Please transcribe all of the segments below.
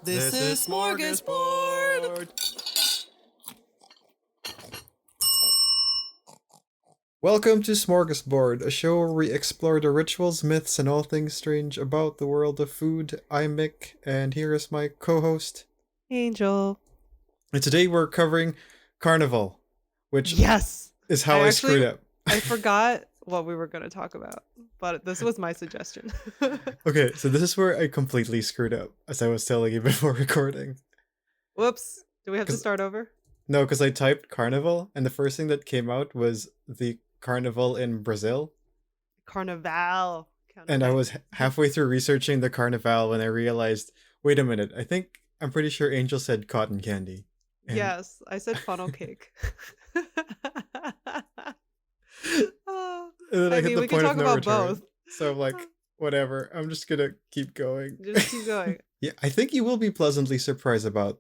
This is Smörgåsbord! Welcome to Smörgåsbord, a show where we explore the rituals, myths, and all things strange about the world of food. I'm Mick, and here is my co-host, Angel. And today we're covering Carnival, which Yes! is how I screwed up. I forgot what we were going to talk about, but this was my suggestion. Okay, so this is where I completely screwed up, as I was telling you before recording. Whoops. Do we have to start over? No, because I typed Carnival, and the first thing that came out was the Carnival in Brazil. Carnival. And I was halfway through researching the Carnival when I realized, wait a minute, I'm pretty sure Angel said cotton candy. And Yes, I said funnel cake. And then I hit the we point can of talk no about return. both. So I'm like, whatever, I'm just gonna keep going. Just keep going. Yeah, I think you will be pleasantly surprised about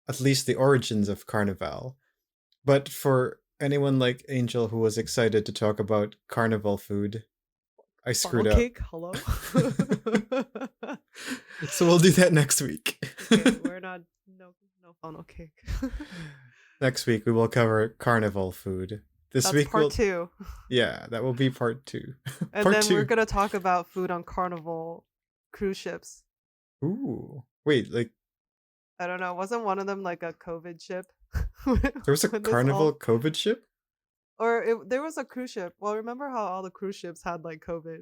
at least the origins of Carnival. But for anyone like Angel who was excited to talk about carnival food, I screwed Funnel up. cake? Hello? So we'll do that next week. Okay, we're not, no funnel cake. Next week we will cover carnival food. That's part 2. Yeah, that will be part 2. And part then 2. we're going to talk about food on Carnival cruise ships. Ooh. Wait, like I don't know. Wasn't one of them like a COVID ship? there was a carnival COVID ship? Or there was a cruise ship. Well, remember how all the cruise ships had like COVID?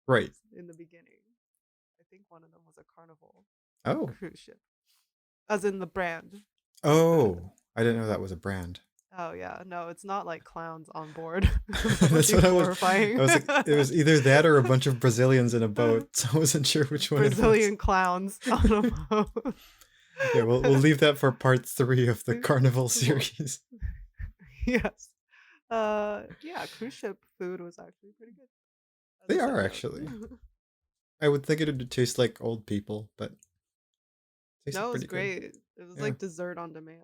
Right. In the beginning. I think one of them was a Carnival cruise ship. As in the brand. Oh, I didn't know that was a brand. Oh yeah, no, it's not like clowns on board. That's what horrifying. I was like, it was either that or a bunch of Brazilians in a boat, so I wasn't sure which one. Brazilian clowns on a boat. Yeah, we'll leave that for part 3 of the Carnival series. Yes. Yeah, cruise ship food was actually pretty good. They are actually. I would think it would taste like old people, but no, it was great. It was like dessert on demand.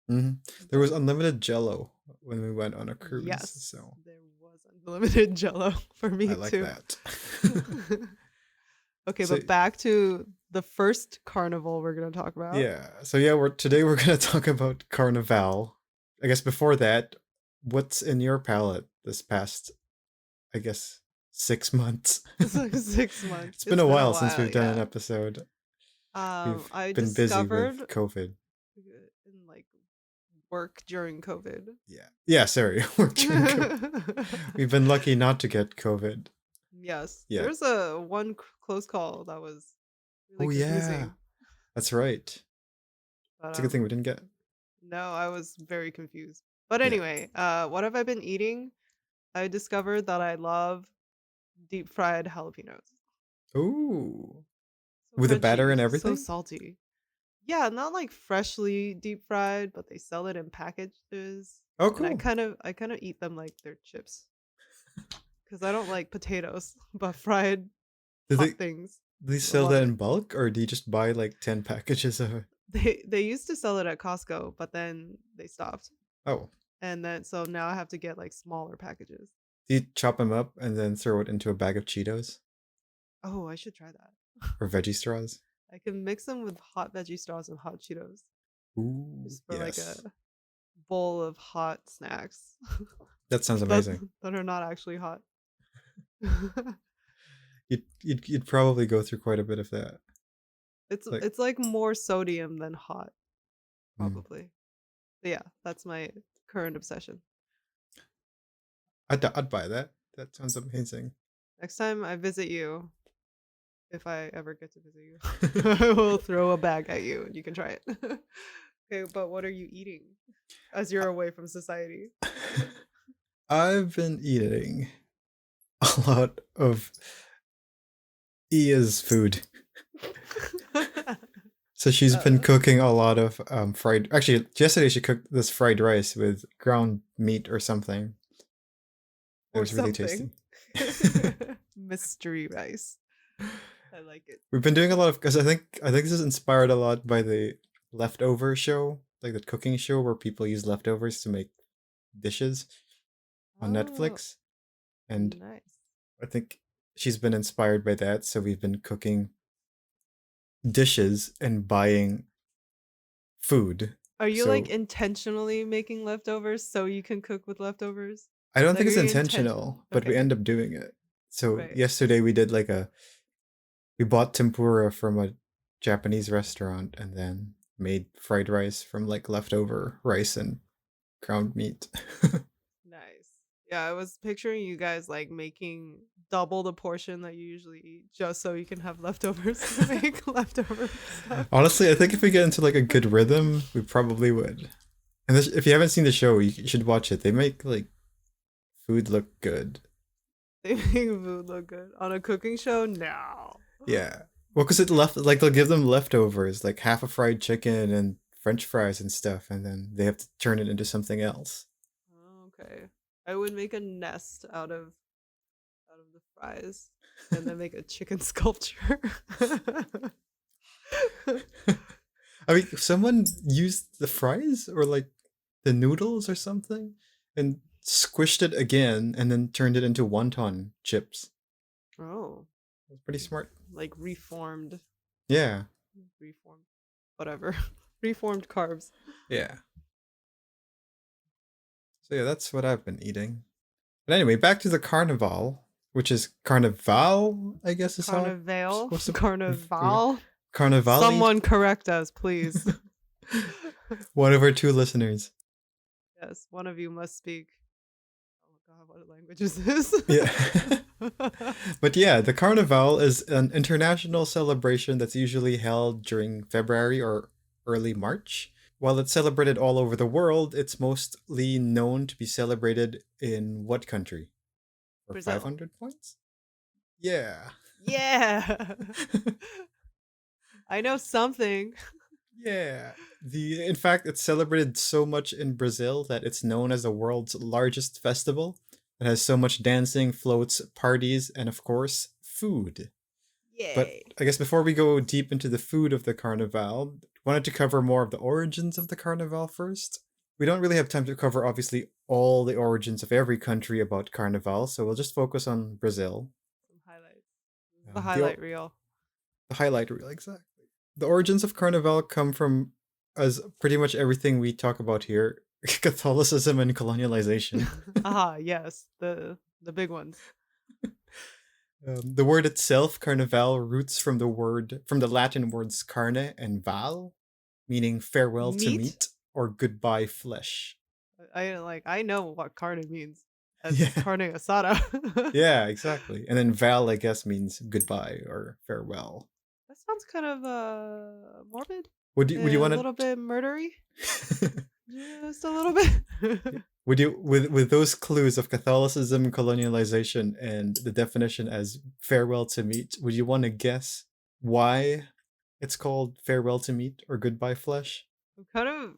Mm-hmm. There was unlimited Jello when we went on a cruise. Yes, so there was unlimited Jello for me I like too. That. Okay, but back to the first carnival we're gonna talk about. Yeah. So yeah, today we're gonna talk about Carnival. I guess before that, what's in your palate this past, I guess, 6 months? It's like 6 months. It's been a while since we've done an episode. I been busy with COVID. In like work during COVID. Yeah, sorry. Work during COVID. We've been lucky not to get COVID. Yes. Yeah. There's a one close call that was really confusing. Yeah. That's right. But, it's a good thing we didn't get. No, I was very confused. But anyway, what have I been eating? I discovered that I love deep fried jalapenos. Ooh. So with the batter and everything? So salty. Yeah, not like freshly deep fried, but they sell it in packages. Oh, cool. And I kind of eat them like they're chips. Because I don't like potatoes, but fried things. Do they sell that in bulk, or do you just buy like 10 packages of it? They used to sell it at Costco, but then they stopped. Oh. And then so now I have to get like smaller packages. Do you chop them up and then throw it into a bag of Cheetos? Oh, I should try that. Or veggie straws? I can mix them with hot veggie straws and hot Cheetos. Ooh, just for like a bowl of hot snacks. That sounds amazing. That are not actually hot. You'd probably go through quite a bit of that. It's like more sodium than hot, probably. But yeah, that's my current obsession. I'd buy that. That sounds amazing. Next time I visit you, if I ever get to visit you, I will throw a bag at you and you can try it. Okay, but what are you eating as you're away from society? I've been eating a lot of Ia's food. So she's been cooking a lot of fried. Actually, yesterday she cooked this fried rice with ground meat or something. It was really tasty. Mystery rice. I like it. We've been doing a lot of, because I think this is inspired a lot by the leftover show, like the cooking show where people use leftovers to make dishes on Netflix. And nice. I think she's been inspired by that, so we've been cooking dishes and buying food. Are you like So intentionally making leftovers so you can cook with leftovers? I don't Like, think are it's you intentional? intentional, but we Okay, end up doing it. So right. yesterday we did we bought tempura from a Japanese restaurant and then made fried rice from like leftover rice and ground meat. Nice. Yeah, I was picturing you guys like making double the portion that you usually eat just so you can have leftovers to make leftover stuff. Honestly, I think if we get into like a good rhythm, we probably would. And if you haven't seen the show, you should watch it. They make like food look good. They make food look good on a cooking show. No. Yeah. Well, because it left like they'll give them leftovers, like half a fried chicken and French fries and stuff, and then they have to turn it into something else. Okay. I would make a nest out of the fries and then make a chicken sculpture. I mean, someone used the fries or like the noodles or something and squished it again and then turned it into wonton chips. Oh, That's pretty smart. like reformed, Yeah. reformed, whatever, reformed carbs. Yeah. So yeah, that's what I've been eating. But anyway, back to the Carnival, which is Carnival, I guess is how it's Carnival, supposed to. Yeah. Carnival. Carnivali. Someone correct us, please. One of our two listeners. Yes, one of you must speak. Oh God, what language is this? Yeah. But yeah, the Carnival is an international celebration that's usually held during February or early March. While it's celebrated all over the world, it's mostly known to be celebrated in what country? For Brazil. 500 points? Yeah. Yeah. I know something. Yeah. In fact, it's celebrated so much in Brazil that it's known as the world's largest festival. It has so much dancing, floats, parties, and of course, food. But Yay. I guess before we go deep into the food of the Carnival, wanted to cover more of the origins of the Carnival first. We don't really have time to cover obviously all the origins of every country about Carnival, so we'll just focus on Brazil. Some highlights. The The highlight reel. highlight reel, exactly. The origins of Carnival come from, as pretty much everything we talk about here, Catholicism and colonialization. Yes, the big ones. The word itself, Carnival, roots from the Latin words carne and val, meaning farewell to Meat? meat or goodbye flesh. I know what carne means. As Yeah. carne asada. Yeah, exactly. And then val, I guess, means goodbye or farewell. That sounds kind of morbid. Would you A want little bit murdery? to? Just a little bit. Would you, with those clues of Catholicism, colonialization, and the definition as farewell to meat, would you want to guess why it's called farewell to meat or goodbye flesh? I'm kind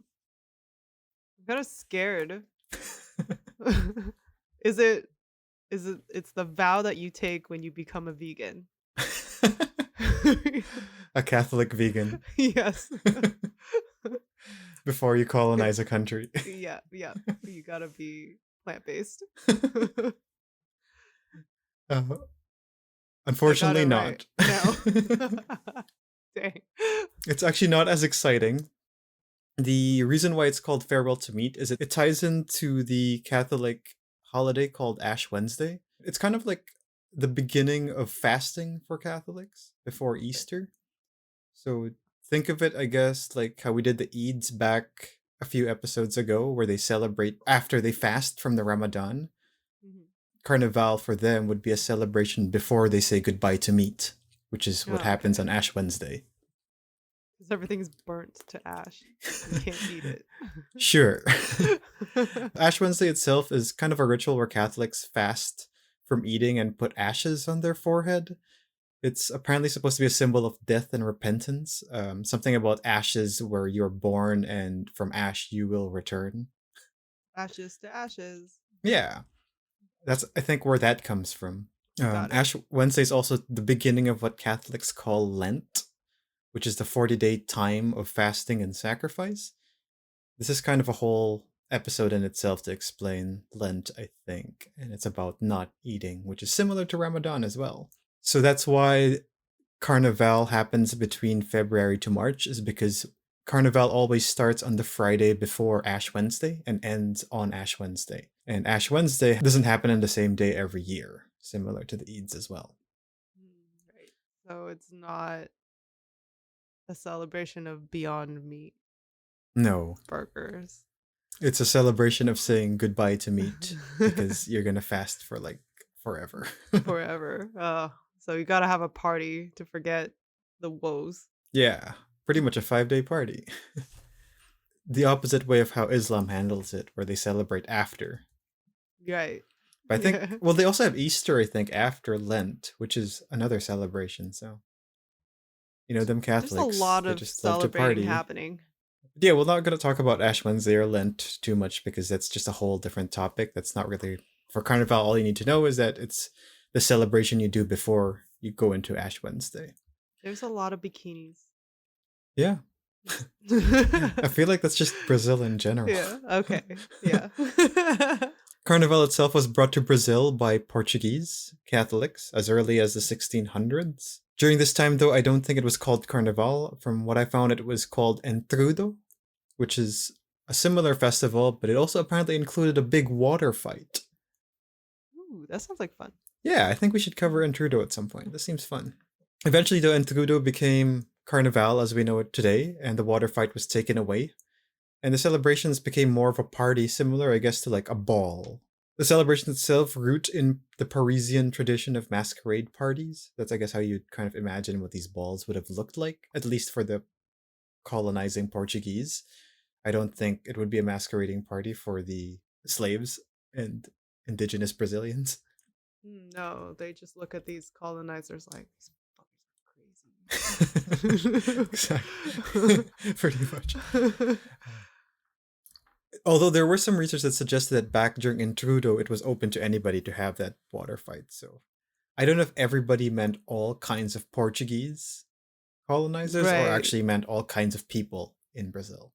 of scared. Is it it's the vow that you take when you become a vegan? A Catholic vegan Yes. before you colonize a country. Yeah. You gotta be plant-based. Uh, I got unfortunately, it not. right. No. Dang. It's actually not as exciting. The reason why it's called farewell to meat is it ties into the Catholic holiday called Ash Wednesday. It's kind of like the beginning of fasting for Catholics before Easter. So think of it, I guess, like how we did the Eids back a few episodes ago, where they celebrate after they fast from the Ramadan. Mhm. Carnival for them would be a celebration before they say goodbye to meat, which is what Oh, happens okay. on Ash Wednesday. Because everything's burnt to ash. You can't eat it. Sure. Ash Wednesday itself is kind of a ritual where Catholics fast from eating and put ashes on their forehead. It's apparently supposed to be a symbol of death and repentance. Something about ashes where you're born and from ash you will return. Ashes to ashes. Yeah, that's I think where that comes from. Got it. Ash Wednesday is also the beginning of what Catholics call Lent, which is the 40-day time of fasting and sacrifice. This is kind of a whole episode in itself to explain Lent, I think, and it's about not eating, which is similar to Ramadan as well. So that's why Carnival happens between February to March is because Carnival always starts on the Friday before Ash Wednesday and ends on Ash Wednesday. And Ash Wednesday doesn't happen on the same day every year, similar to the Eids as well. Right. So it's not a celebration of Beyond Meat No, burgers. it's a celebration of saying goodbye to meat because you're gonna fast for like forever. Forever. So you gotta have a party to forget the woes. Yeah, pretty much a 5-day party. The opposite way of how Islam handles it, where they celebrate after. Right. But I think, Yeah. well, they also have Easter, I think, after Lent, which is another celebration. So, them There's a Catholics, lot they of just love to celebrating party. happening. Yeah, we're not going to talk about Ash Wednesday or Lent too much because that's just a whole different topic. That's not really for Carnival. All you need to know is that it's the celebration you do before you go into Ash Wednesday. There's a lot of bikinis. Yeah, I feel like that's just Brazil in general. Yeah. Okay. Yeah. Carnival itself was brought to Brazil by Portuguese Catholics as early as the 1600s. During this time, though, I don't think it was called Carnival. From what I found, it was called Entrudo, which is a similar festival, but it also apparently included a big water fight. Ooh, that sounds like fun. Yeah, I think we should cover Entrudo at some point. This seems fun. Eventually, though, Entrudo became Carnival as we know it today, and the water fight was taken away. And the celebrations became more of a party, similar, I guess, to like a ball. The celebration itself root in the Parisian tradition of masquerade parties. That's, I guess, how you'd kind of imagine what these balls would have looked like, at least for the colonizing Portuguese. I don't think it would be a masquerading party for the slaves and indigenous Brazilians. No, they just look at these colonizers like, these fuckers are crazy. Exactly. Pretty much. Although there were some research that suggested that back during Intrudo, it was open to anybody to have that water fight. So I don't know if everybody meant all kinds of Portuguese colonizers or Right. actually meant all kinds of people in Brazil.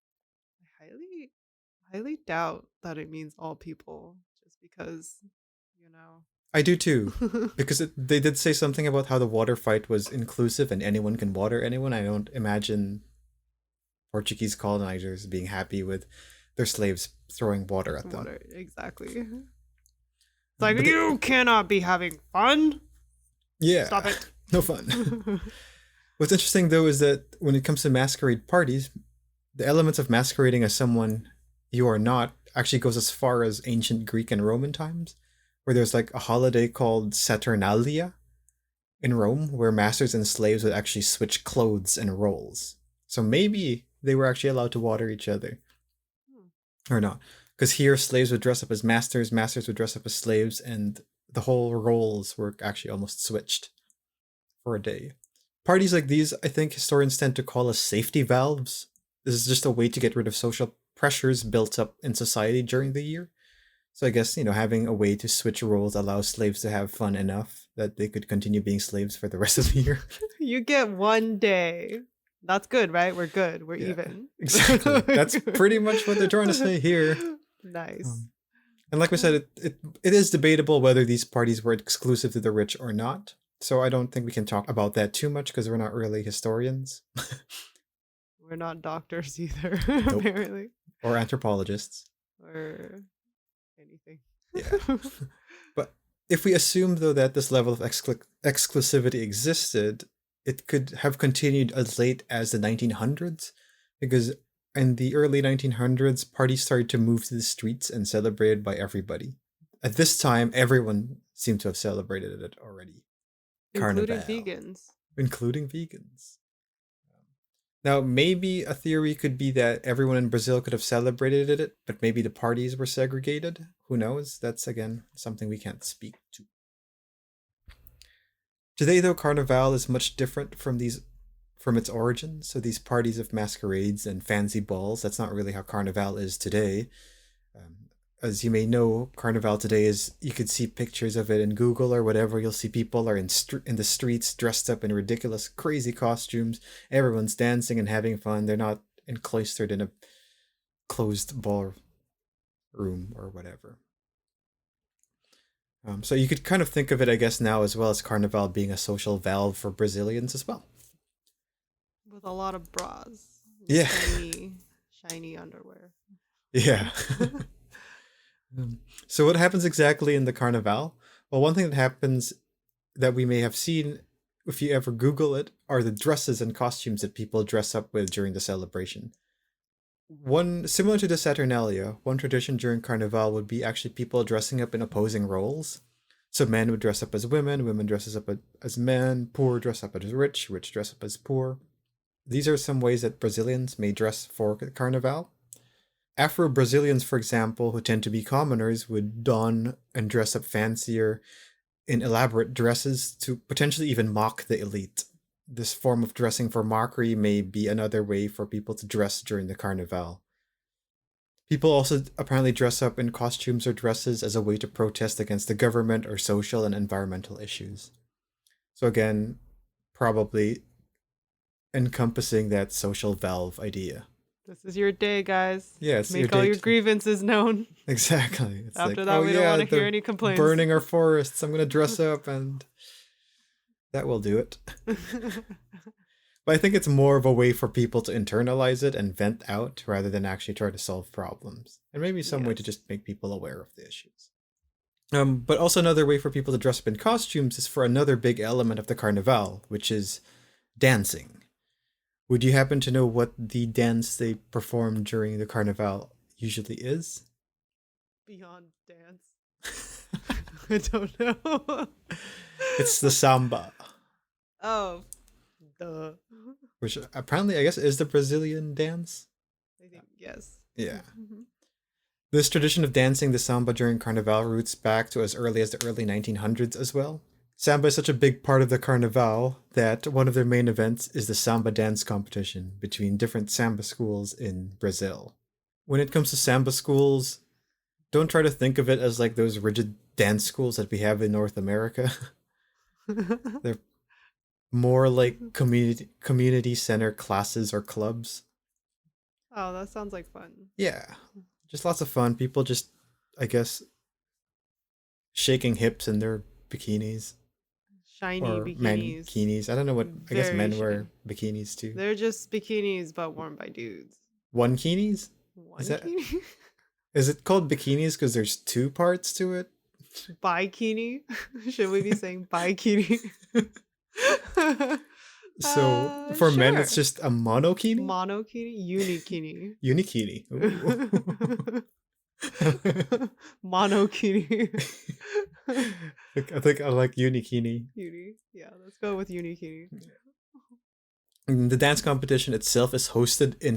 I highly doubt that it means all people, just because, I do too, because they did say something about how the water fight was inclusive and anyone can water anyone. I don't imagine Portuguese colonizers being happy with their slaves throwing water at them. Exactly. It's like, you cannot be having fun. Yeah. Stop it. No fun. What's interesting, though, is that when it comes to masquerade parties, the elements of masquerading as someone you are not actually goes as far as ancient Greek and Roman times, where there's like a holiday called Saturnalia in Rome, where masters and slaves would actually switch clothes and roles. So maybe they were actually allowed to water each other. Or not. Because here, slaves would dress up as masters, masters would dress up as slaves, and the whole roles were actually almost switched for a day. Parties like these, I think historians tend to call as safety valves. This is just a way to get rid of social pressures built up in society during the year. So I guess, having a way to switch roles allows slaves to have fun enough that they could continue being slaves for the rest of the year. You get one day. That's good, right? We're good. We're even. Exactly. That's pretty much what they're trying to say here. Nice. And like we said, it is debatable whether these parties were exclusive to the rich or not. So I don't think we can talk about that too much because we're not really historians. We're not doctors either, Nope. apparently. Or anthropologists. Or anything. Yeah. But if we assume, though, that this level of exclusivity existed, it could have continued as late as the 1900s, because in the early 1900s, parties started to move to the streets and celebrated by everybody. At this time, everyone seemed to have celebrated it already. Including Carnival. vegans. Including vegans. Now, maybe a theory could be that everyone in Brazil could have celebrated it, but maybe the parties were segregated. Who knows? That's, again, something we can't speak to. Today, though, Carnival is much different from its origins. So these parties of masquerades and fancy balls, that's not really how Carnival is today. As you may know, Carnival today is, you could see pictures of it in Google or whatever. You'll see people are in the streets dressed up in ridiculous, crazy costumes. Everyone's dancing and having fun. They're not encloistered in a closed ball room or whatever. So you could kind of think of it, I guess, now as well as Carnival being a social valve for Brazilians as well. With a lot of bras. Yeah. Shiny underwear. Yeah. So what happens exactly in the Carnival? Well, one thing that happens that we may have seen if you ever Google it are the dresses and costumes that people dress up with during the celebration. One similar to the Saturnalia, one tradition during Carnival would be actually people dressing up in opposing roles. So men would dress up as women dresses up as men, poor dress up as rich dress up as poor. These are some ways that Brazilians may dress for Carnival. Afro-Brazilians, for example, who tend to be commoners, would don and dress up fancier in elaborate dresses to potentially even mock the elite. This form of dressing for mockery may be another way for people to dress during the Carnival. People also apparently dress up in costumes or dresses as a way to protest against the government or social and environmental issues. So again, probably encompassing that social valve idea. This is your day, guys. Yeah, it's Make all your grievances known. Exactly. It's After like, that, we don't want to hear any complaints. Burning our forests. I'm going to dress up and that will do it. But I think it's more of a way for people to internalize it and vent out rather than actually try to solve problems. And maybe some way to just make people aware of the issues. But also another way for people to dress up in costumes is for another big element of the Carnival, which is dancing. Would you happen to know what the dance they perform during the Carnival usually is? Beyond dance. I don't know. It's the samba. Oh, duh. Which apparently, I guess, is the Brazilian dance? I think, yes. Yeah. Mm-hmm. This tradition of dancing the samba during Carnival roots back to as early as the early 1900s as well. Samba is such a big part of the Carnival that one of their main events is the samba dance competition between different samba schools in Brazil. When it comes to samba schools, don't try to think of it as like those rigid dance schools that we have in North America. They're more like community center classes or clubs. Oh, that sounds like fun. Yeah, just lots of fun. People just, I guess, shaking hips in their bikinis. Shiny or bikinis. Bikinis. I don't know what. I guess men wear bikinis too. They're just bikinis, but worn by dudes. One bikinis? Is it called bikinis because there's two parts to it? Bikini? Should we be saying bikini? So for men, it's just a monokini? Monokini? Unikini. Unikini. Monokini. I think I like unikini. Uni. Yeah, let's go with unikini. The dance competition itself is hosted in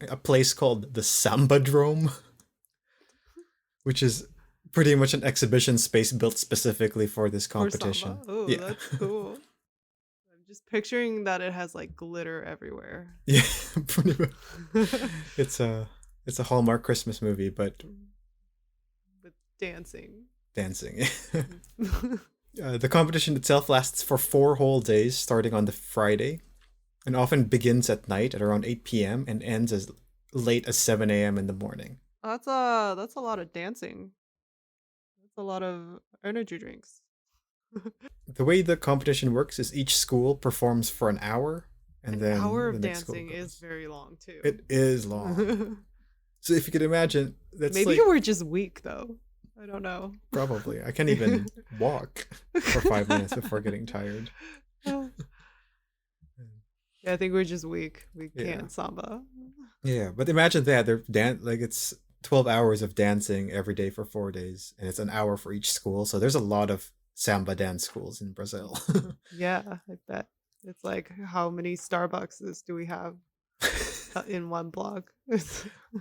a place called the Sambadrome, which is pretty much an exhibition space built specifically for this competition. Oh, yeah. That's cool. I'm just picturing that it has like glitter everywhere. Yeah, pretty much. It's a Hallmark Christmas movie, but with dancing. The competition itself lasts for 4 whole days, starting on the Friday, and often begins at night at around 8 p.m. and ends as late as 7 a.m. in the morning. That's a lot of dancing. That's a lot of energy drinks. The way the competition works is each school performs for an hour, and then an hour of dancing is very long too. It is long. So if you could imagine, that's maybe we're just weak though. I don't know. Probably. I can't even walk for 5 minutes before getting tired. Yeah, I think we're just weak. We can't samba. Yeah, but imagine that it's 12 hours of dancing every day for 4 days, and it's an hour for each school. So there's a lot of samba dance schools in Brazil. Yeah, I bet. It's like, how many Starbucks do we have in one block?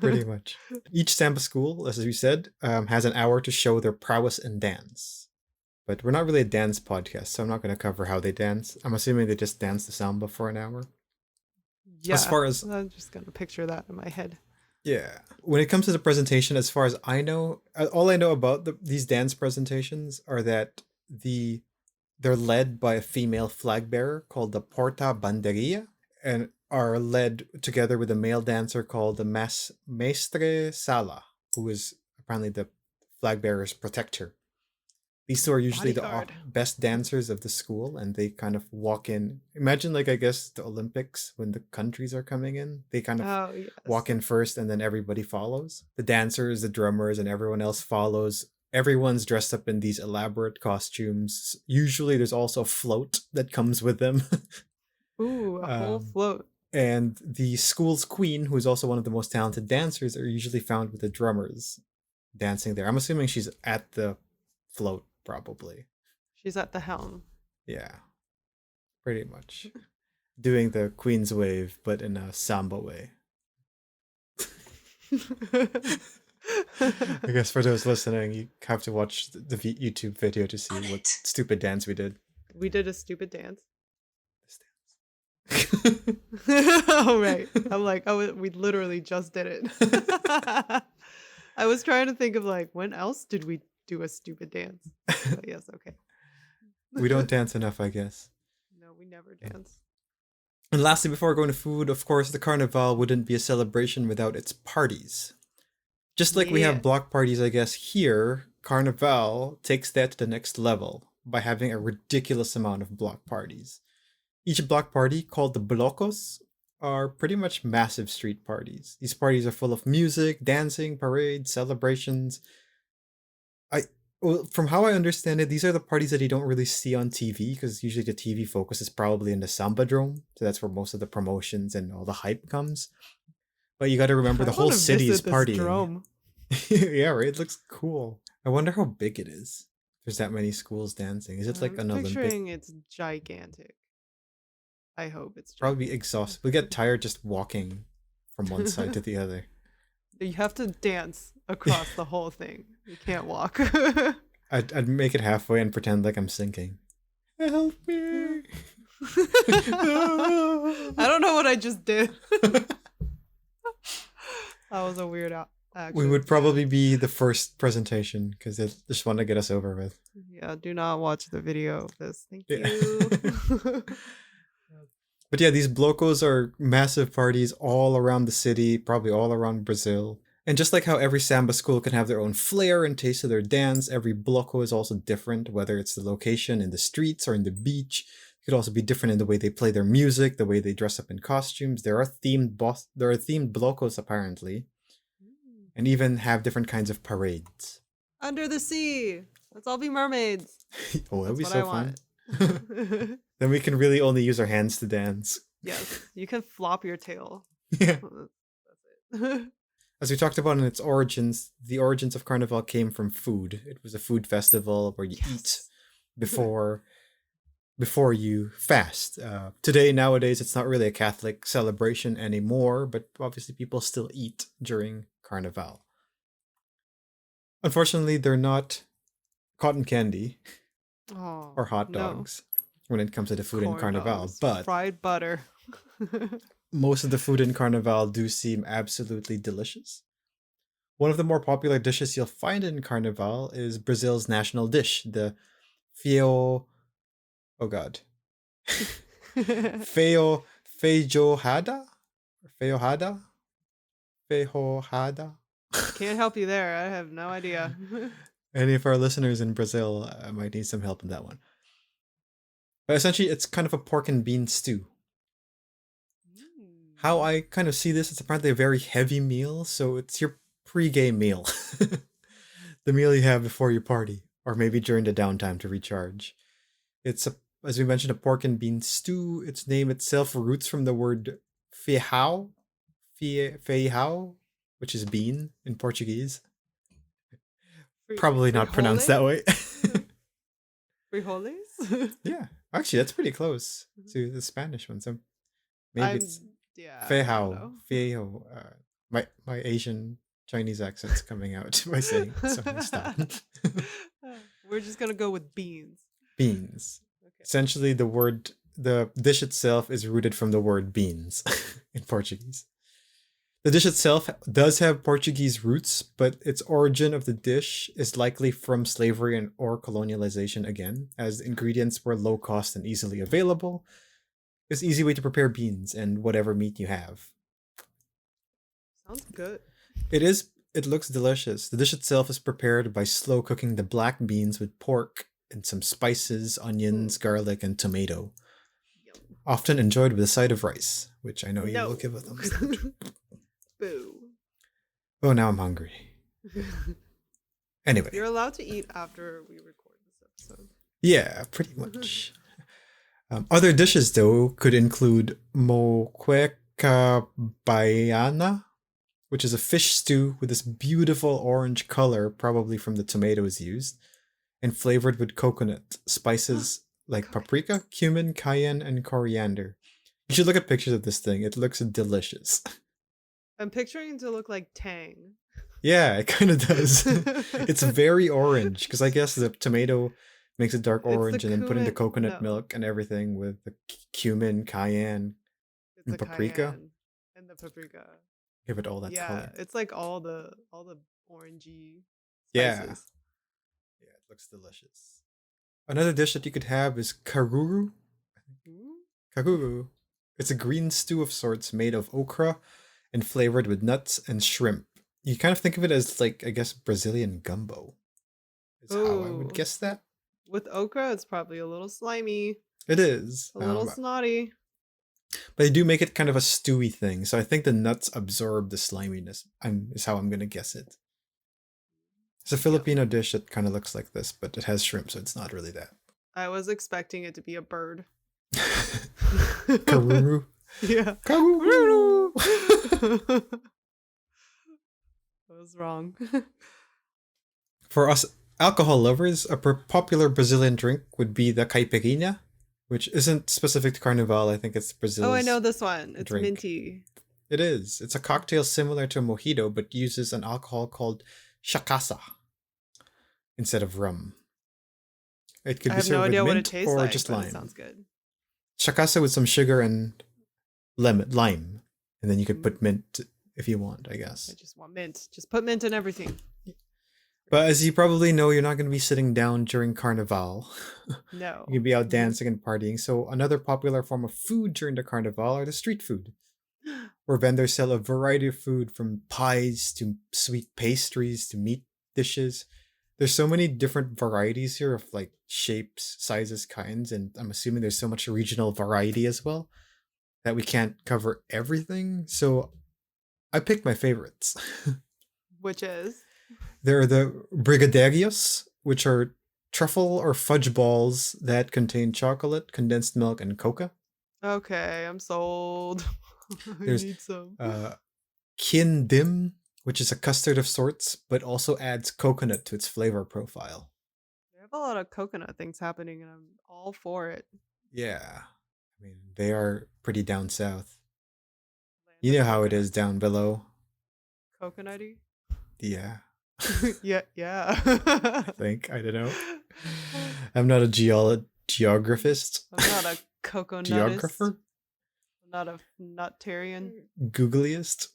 Pretty much. Each samba school, as we said, has an hour to show their prowess in dance. But we're not really a dance podcast, so I'm not going to cover how they dance. I'm assuming they just dance the samba for an hour. Yeah, I'm just going to picture that in my head. Yeah. When it comes to the presentation, as far as I know, all I know about these dance presentations are that they're led by a female flag bearer called the Porta Banderia, and are led together with a male dancer called the Mestre Sala, who is apparently the flag bearer's protector. These two are usually the Bodyguard. best dancers of the school, and they kind of walk in. Imagine, like, I guess the Olympics when the countries are coming in. They kind of Oh yes. walk in first, and then everybody follows. The dancers, the drummers, and everyone else follows. Everyone's dressed up in these elaborate costumes. Usually, there's also a float that comes with them. Ooh, a whole float. And the school's queen, who is also one of the most talented dancers, are usually found with the drummers dancing there. I'm assuming she's at the float, probably. She's at the helm. Yeah, pretty much. Doing the queen's wave, but in a samba way. I guess for those listening, you have to watch the YouTube video to see what stupid dance we did. We did a stupid dance. Oh, right. I'm like, oh, we literally just did it. I was trying to think of like, when else did we do a stupid dance? But yes, okay. We don't dance enough, I guess. No, we never dance. And lastly, before going to food, of course, the Carnival wouldn't be a celebration without its parties. Just like we have block parties, I guess, here, Carnival takes that to the next level by having a ridiculous amount of block parties. Each block party, called the blocos, are pretty much massive street parties. These parties are full of music, dancing, parades, celebrations. From how I understand it, these are the parties that you don't really see on TV, because usually the TV focus is probably in the Samba Drome, so that's where most of the promotions and all the hype comes. But you got to remember the whole city is partying. Yeah, right. It looks cool. I wonder how big it is. There's that many schools dancing. Is it like an Olympic? I'm picturing it's gigantic. I hope it's gigantic. Probably exhausted. We get tired just walking from one side to the other. You have to dance across the whole thing. You can't walk. I'd make it halfway and pretend like I'm sinking. Help me! I don't know what I just did. That was a weird action. We would probably be the first presentation because they just want to get us over with. Yeah, do not watch the video of this. Thank you. But yeah, these blocos are massive parties all around the city, probably all around Brazil. And just like how every samba school can have their own flair and taste of their dance, every bloco is also different, whether it's the location in the streets or in the beach. It could also be different in the way they play their music, the way they dress up in costumes. There are themed blocos apparently, and even have different kinds of parades. Under the sea, let's all be mermaids. Oh, that'd be so fun. Then we can really only use our hands to dance. Yes, you can flop your tail. Yeah. That's it. As we talked about in its origins, the origins of Carnival came from food. It was a food festival where you eat before you fast. Nowadays, it's not really a Catholic celebration anymore, but obviously people still eat during Carnival. Unfortunately, they're not cotton candy or hot dogs when it comes to the food in Carnival, but fried butter. most of the food in Carnival do seem absolutely delicious. One of the more popular dishes you'll find in Carnival is Brazil's national dish, the feijoada. Feijoada? Feijoada? Can't help you there. I have no idea. Any of our listeners in Brazil might need some help in that one. But essentially, it's kind of a pork and bean stew. How I kind of see this, it's apparently a very heavy meal, so it's your pre-game meal. The meal you have before your party, or maybe during the downtime to recharge. It's, as we mentioned, a pork and bean stew. Its name itself roots from the word feijão, which is bean in Portuguese. Probably not pronounced that way. Frijoles? Yeah, actually, that's pretty close to the Spanish one. So maybe it's feijão. My Asian Chinese accent's coming out by saying it, so stop. We're just gonna go with beans. Beans. Okay. Essentially, the dish itself is rooted from the word beans in Portuguese. The dish itself does have Portuguese roots, but its origin of the dish is likely from slavery or colonialization again, as ingredients were low cost and easily available. It's an easy way to prepare beans and whatever meat you have. Sounds good. It is it looks delicious. The dish itself is prepared by slow cooking the black beans with pork and some spices, onions, garlic, and tomato. Yum. Often enjoyed with a side of rice, which I know you No. will give a thumbs up. Boo. Oh, now I'm hungry. Anyway. You're allowed to eat after we record this episode. Yeah, pretty much. Other dishes, though, could include moqueca baiana, which is a fish stew with this beautiful orange color, probably from the tomatoes used, and flavored with coconut, spices like paprika, cumin, cayenne, and coriander. You should look at pictures of this thing. It looks delicious. I'm picturing it to look like Tang. Yeah, it kind of does. It's very orange, because I guess the tomato makes it dark orange, and then put in the coconut milk and everything with the cumin, cayenne, and paprika. And the paprika. Give it all that color. Yeah, it's like all the orangey spices. Yeah, it looks delicious. Another dish that you could have is karuru. Karuru. It's a green stew of sorts made of okra and flavored with nuts and shrimp. You kind of think of it as, like, I guess, Brazilian gumbo. Is how I would guess that. With okra, it's probably a little slimy. It is. A little snotty. But they do make it kind of a stewy thing, so I think the nuts absorb the sliminess. Is how I'm going to guess it. It's a Filipino dish that kind of looks like this, but it has shrimp, so it's not really that. I was expecting it to be a bird. Karuru. Yeah. Karuru. I was wrong. For us alcohol lovers, a popular Brazilian drink would be the caipirinha, which isn't specific to Carnival. I think it's Brazil's. Oh, I know this one. It's drink. minty. It is. It's a cocktail similar to a mojito, but uses an alcohol called cachaça instead of rum. It could I be have no served idea with what it mint tastes or like, just but lime. it sounds good. Cachaça with some sugar and lime, and then you could put mint if you want, I guess. I just want mint. Just put mint in everything. But as you probably know, you're not going to be sitting down during Carnival. No. You can be out dancing and partying. So another popular form of food during the Carnival are the street food, where vendors sell a variety of food from pies to sweet pastries to meat dishes. There's so many different varieties here of like shapes, sizes, kinds, and I'm assuming there's so much regional variety as well that we can't cover everything. So I picked my favorites. Which is? There are the brigadeiros, which are truffle or fudge balls that contain chocolate, condensed milk, and cocoa. Okay, I'm sold. I There's need some. Quindim, which is a custard of sorts, but also adds coconut to its flavor profile. They have a lot of coconut things happening, and I'm all for it. Yeah. I mean, they are pretty down south. You know how it is down below. Coconutty? Yeah. Yeah. I think. I don't know. I'm not a geographist. I'm not a coconutist. Geographer? I'm not a nutarian. Googliest?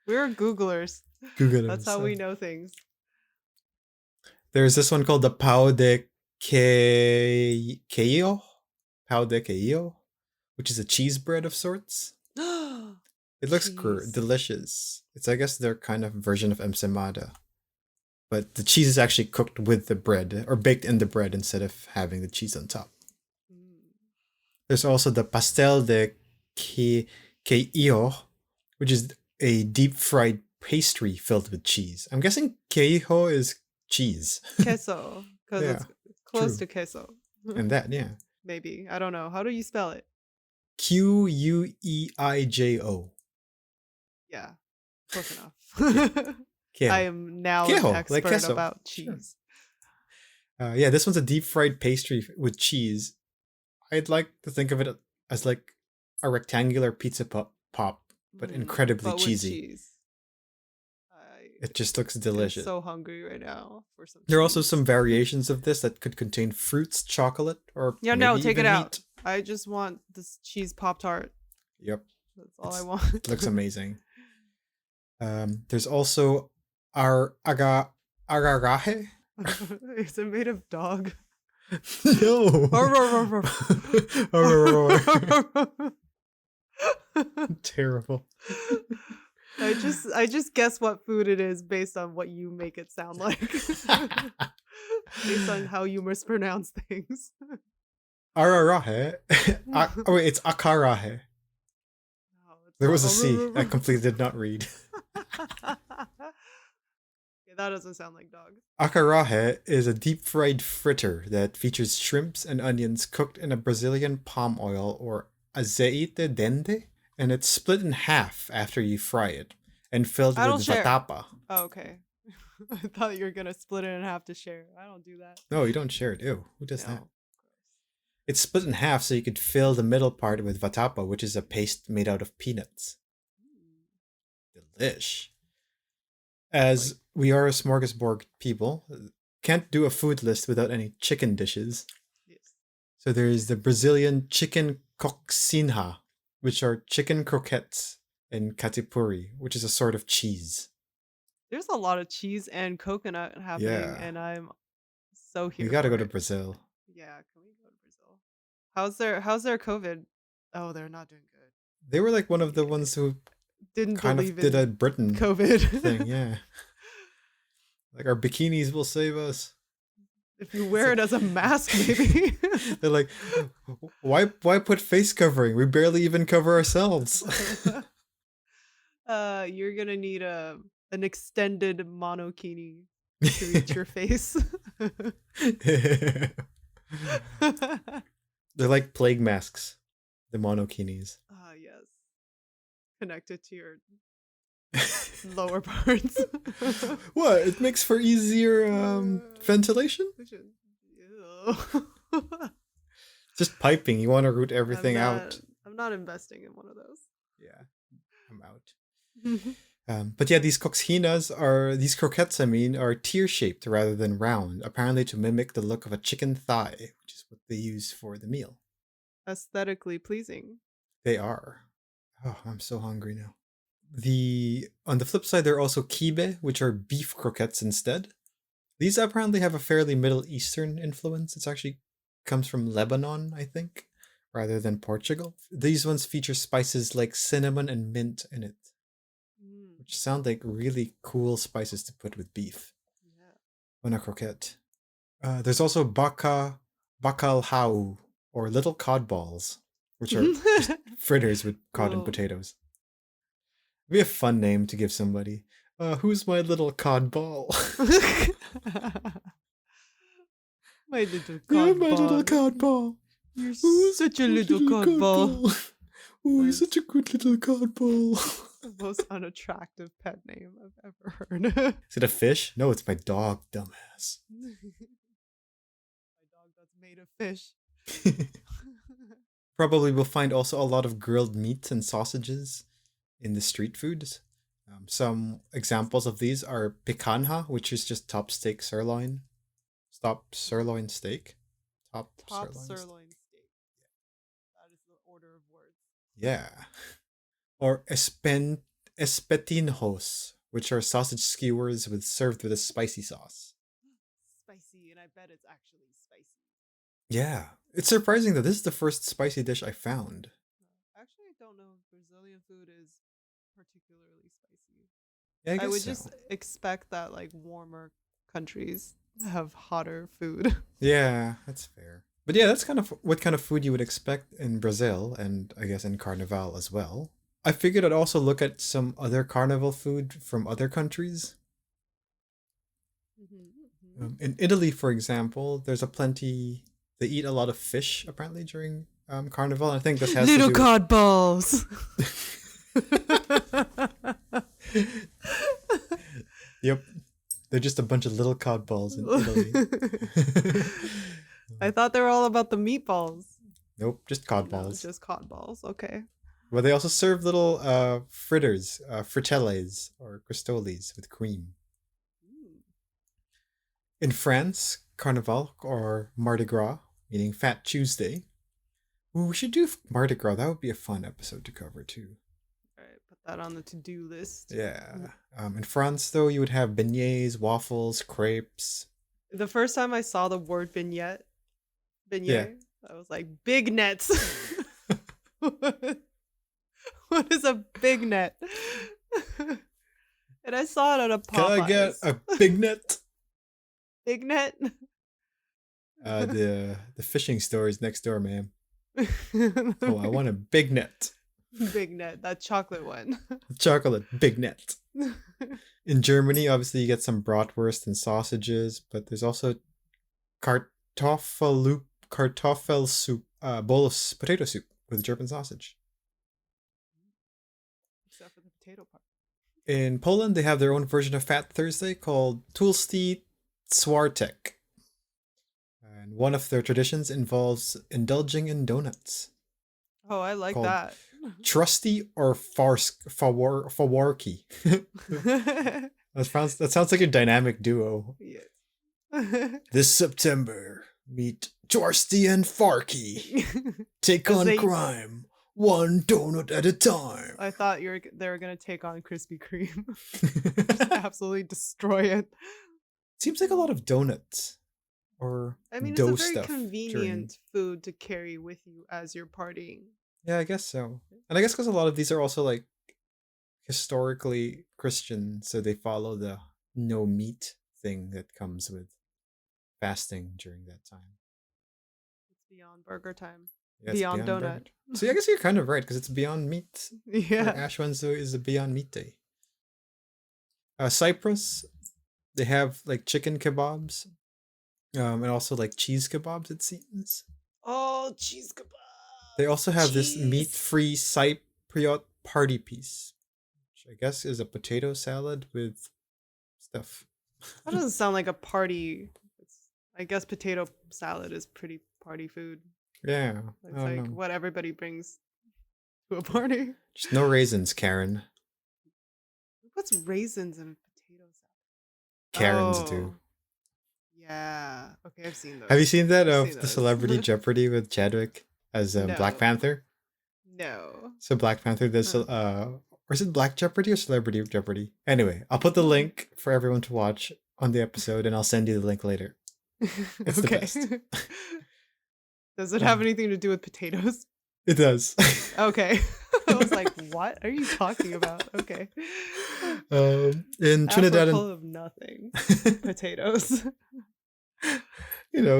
We're Googlers. Googlers. That's how we know things. There's this one called the pão de queijo. Pão de queijo, which is a cheese bread of sorts. It looks delicious. It's, I guess, their kind of version of empanada. But the cheese is actually cooked with the bread, or baked in the bread instead of having the cheese on top. There's also the pastel de queijo, which is a deep fried pastry filled with cheese. I'm guessing queijo is cheese. Queso, because it's close to queso. And that, yeah. Maybe. I don't know. How do you spell it? Queijo. Yeah, close enough. Yeah. I am now Queijo, an expert like queso. about cheese. Sure. Yeah, this one's a deep fried pastry with cheese. I'd like to think of it as like a rectangular pizza pop, but incredibly cheesy. It just looks delicious. I'm so hungry right now for some. There are also some variations of this that could contain fruits, chocolate, or take it out. Meat. I just want this cheese Pop-Tart. Yep, that's all I want. It looks amazing. There's also agaraje. Is it made of dog? No. Terrible. I just guess what food it is based on what you make it sound like. Based on how you mispronounce things. Ararahe. Oh wait, it's akarahe. No, it's There not. was a C. I completely did not read. Okay, that doesn't sound like dog. Akarahe is a deep fried fritter that features shrimps and onions cooked in a Brazilian palm oil or azeite dente, and it's split in half after you fry it and filled I don't with share. vatapa. Oh, okay. I thought you were gonna split it in half to share. I don't do that. No, you don't share it. Ew, who does that? No. It's split in half so you could fill the middle part with vatapa, which is a paste made out of peanuts. Delish. As we are a smorgasbord people, can't do a food list without any chicken dishes. Yes. So there's the Brazilian chicken coxinha, which are chicken croquettes, and katipuri, which is a sort of cheese. There's a lot of cheese and coconut happening, Yeah. and I'm so here. We gotta for go to it. Brazil. Yeah, can we go to Brazil? How's their COVID? Oh, they're not doing good. They were like one of the ones who Didn't kind believe of did in a Britain COVID. thing, yeah. Like our bikinis will save us. If you wear it as a mask, maybe. They're like, why put face covering? We barely even cover ourselves. You're gonna need an extended monokini to reach your face. They're like plague masks, the monokinis. Ah, yes. Connected to your lower parts. What? It makes for easier ventilation? Ew. Just piping. You want to root everything out. I'm not investing in one of those. Yeah, I'm out. But yeah, these croquettes, are tear-shaped rather than round, apparently to mimic the look of a chicken thigh, which is what they use for the meal. Aesthetically pleasing. They are. Oh, I'm so hungry now. On the flip side, there are also kibe, which are beef croquettes instead. These apparently have a fairly Middle Eastern influence. It actually comes from Lebanon, I think, rather than Portugal. These ones feature spices like cinnamon and mint in it, which sound like really cool spices to put with beef. Yeah. On a croquette. There's also bacalhau, or little cod balls, which are just fritters with cod and Whoa. potatoes. It'd be a fun name to give somebody. Who's my little cod ball? My little You're cod my ball. little cod ball. You're Who's such a my little cod ball. Oh, you're such a good little cod ball. The most unattractive pet name I've ever heard. Is it a fish? No, it's my dog, dumbass. My dog that's made of fish. Probably will find also a lot of grilled meats and sausages in the street foods. Some examples of these are picanha, which is just top sirloin steak. Top sirloin steak. That is the order of words. Yeah. Or espetinhos, which are sausage skewers served with a spicy sauce. Spicy, and I bet it's actually spicy. Yeah. It's surprising that this is the first spicy dish I found. Actually, I don't know if Brazilian food is particularly spicy. Yeah, I guess would so. just expect that like warmer countries have hotter food. Yeah, that's fair. But yeah, that's kind of what kind of food you would expect in Brazil, and I guess in Carnival as well. I figured I'd also look at some other Carnival food from other countries. In Italy, for example, they eat a lot of fish apparently during Carnival. I think this has little to do cod balls. Yep. They're just a bunch of little cod balls in Italy. I thought they were all about the meatballs. Nope, just cod No, balls. just cod balls. Okay. Well, they also serve little fritters, fritelles or cristoles with cream. In France, Carnival or Mardi Gras, meaning Fat Tuesday. Ooh, we should do Mardi Gras. That would be a fun episode to cover too. All right, put that on the to-do list. Yeah. In France, though, you would have beignets, waffles, crepes. The first time I saw the word beignet, I was like, big nets. What is a big net? And I saw it at a Can I get Popeyes. a big net? Big net? The fishing store is next door, ma'am. Oh, I want a big net. Big net, that chocolate one. Chocolate big net. In Germany, obviously, you get some bratwurst and sausages, but there's also kartoffel soup, bowl of potato soup with German sausage. Except for the potato part. In Poland, they have their own version of Fat Thursday called Tulsti Czwartek. And one of their traditions involves indulging in donuts. Oh, I like Called that. Trusty or Fawarki. That sounds like a dynamic duo. Yes. This September, meet Trusty and Farky. Take As on they- crime, one donut at a time. I thought they were gonna take on Krispy Kreme. Just absolutely destroy it. Seems like a lot of donuts or I mean, dough it's a very stuff convenient food to carry with you as you're partying. Yeah, I guess so. And I guess because a lot of these are also like historically Christian, so they follow the no meat thing that comes with fasting during that time. It's beyond burger time. Yeah, it's Beyond donut. burger. So yeah, I guess you're kind of right because it's Beyond Meat. Yeah. Ash Wednesday is a Beyond Meat day. Cyprus, they have like chicken kebabs, and also like cheese kebabs. It seems. Oh, cheese kebab. They also have this Cheese. meat-free Cypriot party piece, which I guess is a potato salad with stuff. That doesn't sound like a party. I guess potato salad is pretty party food. Yeah, It's I don't like know. what everybody brings to a party. Just no raisins, Karen. What's raisins in a potato salad? Karens do. Yeah. Okay, I've seen those. Have you seen that I've of seen the those. Celebrity Jeopardy with Chadwick as Black No. Panther? No. So Black Panther does, or is it Black Jeopardy or Celebrity Jeopardy? Anyway, I'll put the link for everyone to watch on the episode, and I'll send you the link later. It's the best. Does it have anything to do with potatoes? It does. Okay. I was like, what are you talking about? Okay. In Trinidad Apropos and of nothing. Potatoes.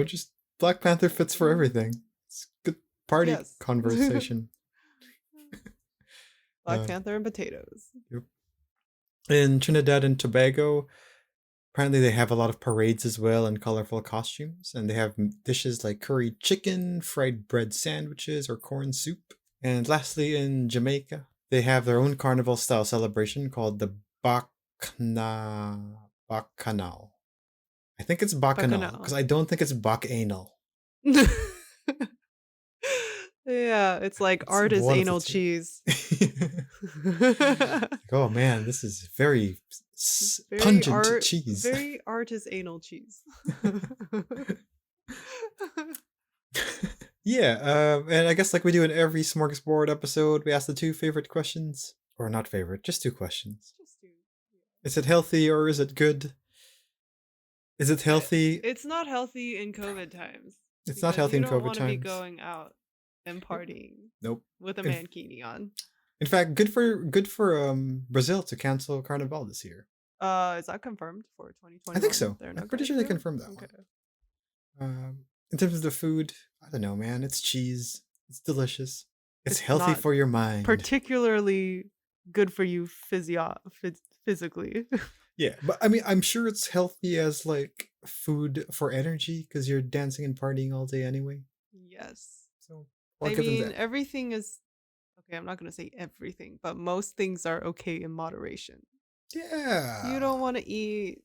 just Black Panther fits for everything. It's good party Yes. conversation. Black Panther and potatoes. In Trinidad and Tobago, apparently they have a lot of parades as well and colorful costumes, and they have dishes like curry chicken, fried bread sandwiches, or corn soup. And lastly, in Jamaica, they have their own carnival style celebration called the Bacchanal. I think it's Bacchanal Bacchanal. because I don't think it's Bacchanal. Yeah, it's like It's art is one of the anal two. cheese. Oh man, this is very Very pungent cheese. Very art is anal cheese. Yeah, and I guess like we do in every Smorgasbord episode, we ask the two favorite questions. Or not favorite, just two questions. Is it healthy or is it good? Is it healthy? It's not healthy in COVID times. It's not because healthy you in don't COVID want to be times. going out and partying Nope. with a If- mankini on. In fact, good for Brazil to cancel Carnival this year. Is that confirmed for 2021? I think so. They're I'm not pretty going sure they to? confirmed that one. In terms of the food, I don't know, man. It's cheese. It's delicious. It's It's healthy not for your mind. Particularly good for you physically. Yeah, but I mean, I'm sure it's healthy as like food for energy because you're dancing and partying all day anyway. Yes. So I'll I give them mean, that. everything is okay. I'm not going to say everything, but most things are okay in moderation. Yeah. You don't want to eat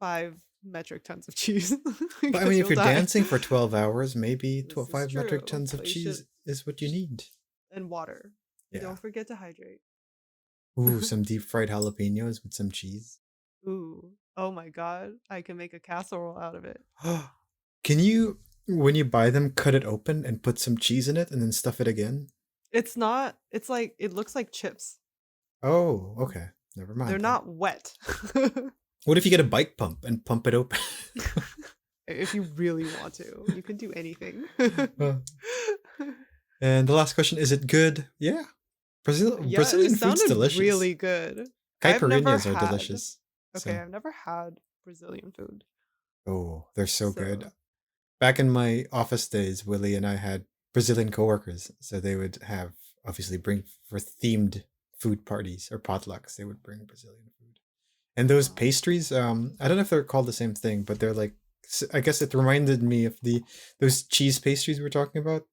5 metric tons of cheese. But I mean, if you'll you're die. dancing for 12 hours, maybe This is 5 metric true, tons of but you cheese should- is what you need. And water. Yeah. Don't forget to hydrate. Ooh, some deep fried jalapenos with some cheese. Ooh. Oh my god. I can make a casserole out of it. Can you, when you buy them, cut it open and put some cheese in it and then stuff it again? It's not, it's like, it looks like chips. Oh, okay. Never mind. They're then. not wet. What if you get a bike pump and pump it open? If you really want to, you can do anything. And the last question, is it good? Yeah. Yeah, Brazilian it food's sounded delicious. really good. I've never Caipirinhas are had. delicious. Okay, So, I've never had Brazilian food. oh, they're so good. So, Back in my office days, Willie and I had Brazilian coworkers, so they would have obviously bring for themed food parties or potlucks. They would bring Brazilian food, and those wow. pastries. I don't know if they're called the same thing, but they're like. I guess it reminded me of those cheese pastries we were talking about.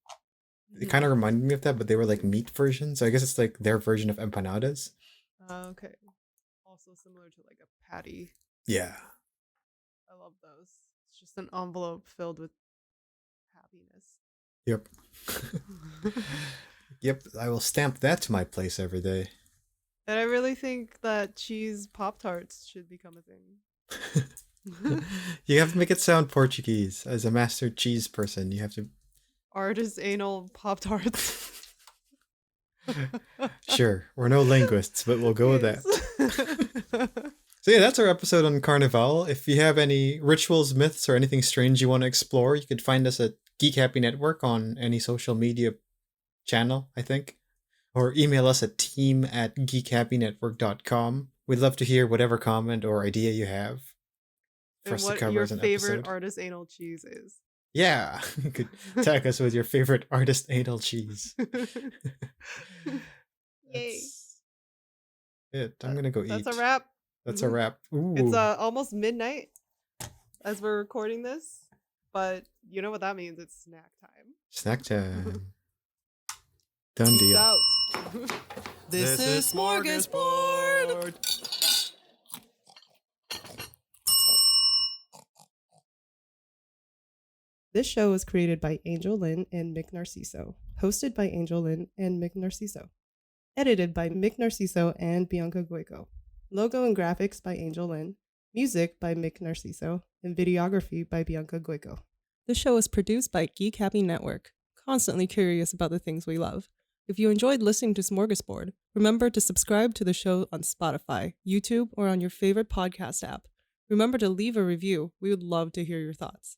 It kind of reminded me of that, but they were like meat versions. So I guess it's like their version of empanadas. Okay. Also similar to like a patty. Yeah. I love those. It's just an envelope filled with happiness. Yep. Yep. I will stamp that to my place every day. And I really think that cheese Pop-Tarts should become a thing. You have to make it sound Portuguese. As a master cheese person, you have to. Artisanal Pop-Tarts. Sure, we're no linguists, but we'll go with that. So yeah, that's our episode on Carnival. If you have any rituals, myths, or anything strange you want to explore, you could find us at Geek Happy Network on any social media channel, I think. Or email us at team@geekhappynetwork.com. We'd love to hear whatever comment or idea you have for And us to what cover your as an favorite episode. artisanal cheese is. Yeah, you could tag us with your favorite artist anal cheese. Yay. That's it. I'm gonna go eat. That's a wrap. That's a wrap. Ooh. It's almost midnight as we're recording this, but you know what that means. It's snack time. Snack time. Done Peace deal. out. This is Smörgåsbord. This show was created by Angel Lin and Mik Narciso, hosted by Angel Lin and Mik Narciso, edited by Mik Narciso and Bianca Guico, logo and graphics by Angel Lin, music by Mik Narciso, and videography by Bianca Guico. The show is produced by Geek Happy Network, constantly curious about the things we love. If you enjoyed listening to Smörgåsbord, remember to subscribe to the show on Spotify, YouTube, or on your favorite podcast app. Remember to leave a review. We would love to hear your thoughts.